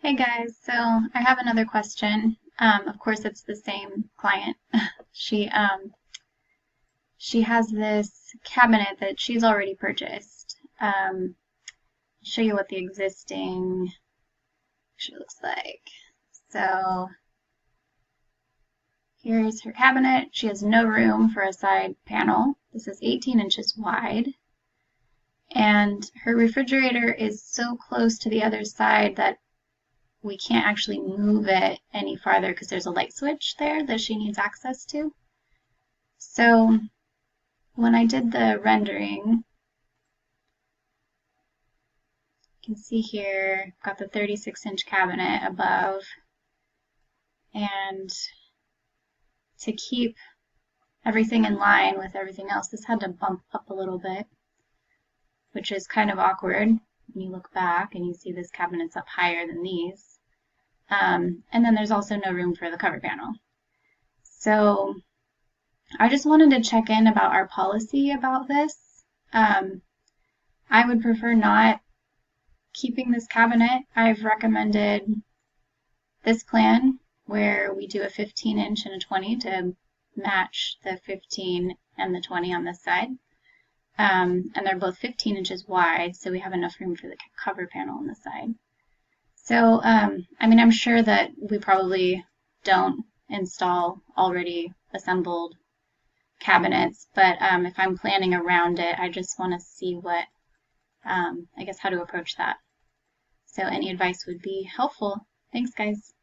Hey guys, so I have another question. Of course, it's the same client. She she has this cabinet that she's already purchased. Show you what the existing actually looks like. So here's her cabinet. She has no room for a side panel. This is 18 inches wide. And her refrigerator is so close to the other side that we can't actually move it any farther because there's a light switch there that she needs access to. So when I did the rendering, you can see here, I've got the 36-inch cabinet above, and to keep everything in line with everything else, this had to bump up a little bit, which is kind of awkward when you look back and you see this cabinet's up higher than these. And then there's also no room for the cover panel. So I just wanted to check in about our policy about this. I would prefer not keeping this cabinet. I've recommended this plan where we do a 15-inch and a 20 to match the 15 and the 20 on this side. And they're both 15 inches wide, so we have enough room for the cover panel on the side. So, I mean, I'm sure that we probably don't install already assembled cabinets, but if I'm planning around it, I just want to see what, I guess, how to approach that. So any advice would be helpful. Thanks, guys.